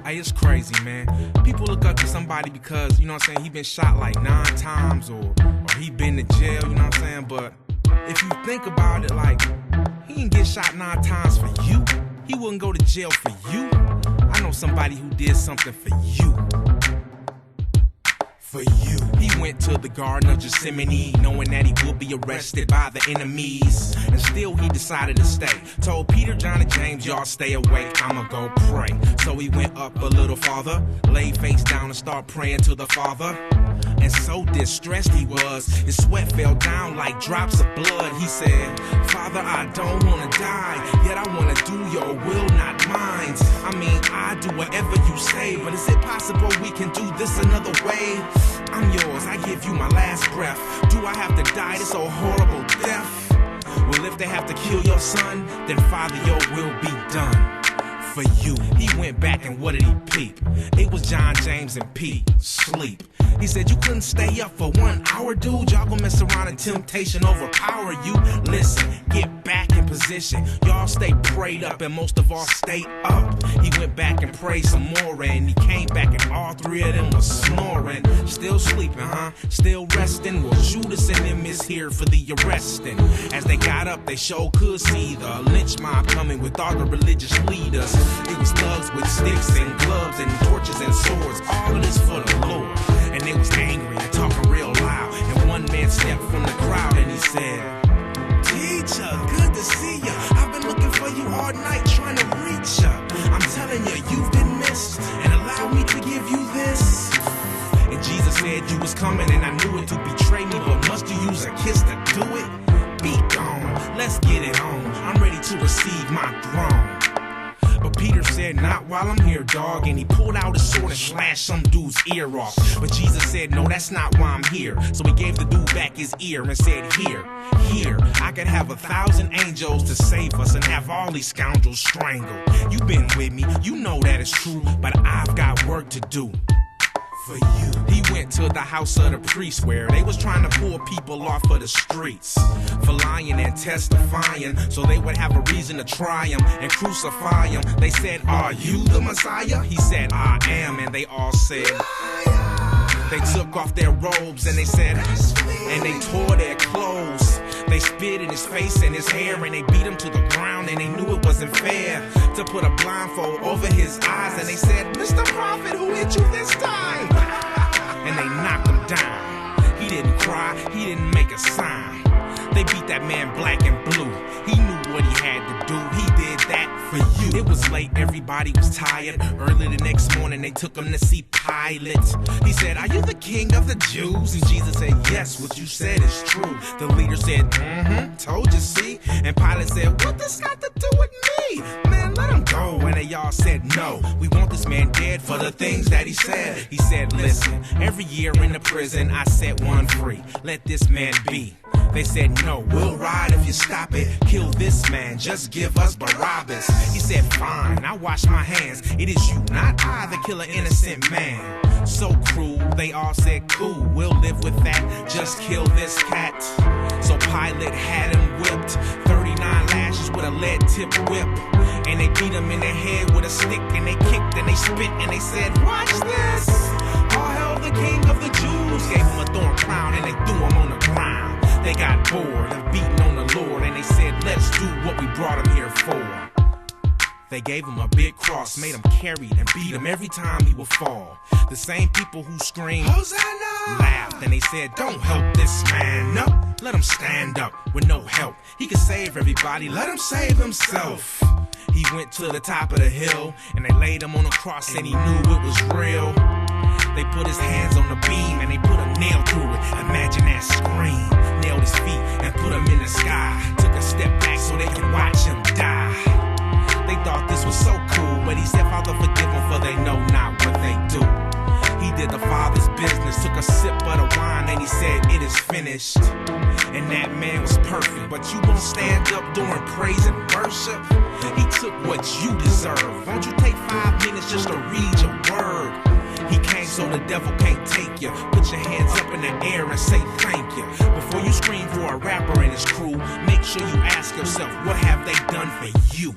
Hey, it's crazy, man. People look up to somebody because, you know what I'm saying, he been shot like 9 times or he been to jail, you know what I'm saying? But if you think about it, like, he didn't get shot 9 times for you. He wouldn't go to jail for you. I know somebody who did something for you. For you. He went to the Garden of Gethsemane, knowing that he would be arrested by the enemies. And still he decided to stay. Told Peter, John, and James, y'all stay awake, I'ma go pray. So he went up a little farther, laid face down and started praying to the Father. And so distressed he was, his sweat fell down like drops of blood. He said, Father, I don't wanna die, yet I wanna do your will, not mine. I mean, I do whatever you say, but is it possible we can do this another way? I'm yours, I give you my last breath. Do I have to die this old horrible death? Well, if they have to kill your son, then Father, your will be done. For you. He went back and what did he peep? It was John, James, and Pete. Sleep. He said, you couldn't stay up for 1 hour, dude. Y'all gonna mess around and temptation overpower you. Listen, get back in position. Y'all stay prayed up and most of all stay up. He went back and prayed some more and he came back and all 3 of them was snoring. Still sleeping, huh? Still resting? Well, Judas and them is here for the arresting. As they got up, they sure could see the lynch mob coming with all the religious leaders. It was thugs with sticks and gloves and torches and swords. All of this for the Lord. And they was angry and talking real loud. And one man stepped from the crowd and he said, Teacher, good to see ya. I've been looking for you all night trying to reach ya. I'm telling you, you've been missed. And allow me to give you this. And Jesus said you was coming and I knew it to betray me. But must you use a kiss to do it? Be gone, let's get it on. I'm ready to receive my throne. But Peter said, not while I'm here, dog. And he pulled out his sword and slashed some dude's ear off. But Jesus said, no, that's not why I'm here. So he gave the dude back his ear and said, here, I could have 1,000 angels to save us and have all these scoundrels strangled. You've been with me, you know that it's true, but I've got work to do. For you. He went to the house of the priest where they was trying to pull people off of the streets for lying and testifying, so they would have a reason to try him and crucify him. They said, are you the Messiah? He said, I am, and they all said, they took off their robes and they said, and they tore their clothes. They spit in his face and his hair and they beat him to the ground and they knew it wasn't fair to put a blindfold over his eyes. And they said, Mr. Prophet, who hit you this time? And they knocked him down. He didn't cry, he didn't make a sign. They beat that man black and blue. He knew what he had to do. He did that for you. It was late, everybody was tired. Early the next morning, they took him to see Pilate. He said, are you the king of the Jews? And Jesus said, yes, what you said is true. The leader said, told you, see? And Pilate said, what this got to do with me? Man, let him go. And they all said, no, we want this man dead for the things that he said. He said, listen, every year in the prison, I set one free. Let this man be. They said, no, we'll ride if you stop it. Kill this man, just give us Barabbas. He said, fine, I wash my hands. It is you, not I, that kill an innocent man. So cruel, they all said, cool, we'll live with that. Just kill this cat. So Pilate had him whipped, 39 lashes with a lead-tipped whip. And they beat him in the head with a stick. And they kicked and they spit and they said, watch this. All hail the king of the Jews. Gave him a thorn crown and they threw him on the ground. They got bored of beating on the Lord and they said, let's do what we brought him here for. They gave him a big cross, made him carry it and beat him every time he would fall. The same people who screamed, Hosanna! Laughed and they said, don't help this man, no, let him stand up with no help. He can save everybody, let him save himself. He went to the top of the hill and they laid him on a cross and he knew it was real. They put his hands on the beam and they put a nail through it. Imagine that scream. Nailed his feet and put him in the sky. Took a step back so they could watch him die. They thought this was so cool, but he said, Father, forgive them for they know not what they do. He did the Father's business, took a sip of the wine and he said, it is finished. And that man was perfect, but you won't stand up during praise and worship. He took what you deserve. Won't you take 5 minutes just to read your word? He came so the devil can't take you. Put your hands up in the air and say thank you. Before you scream for a rapper and his crew, make sure you ask yourself, what have they done for you?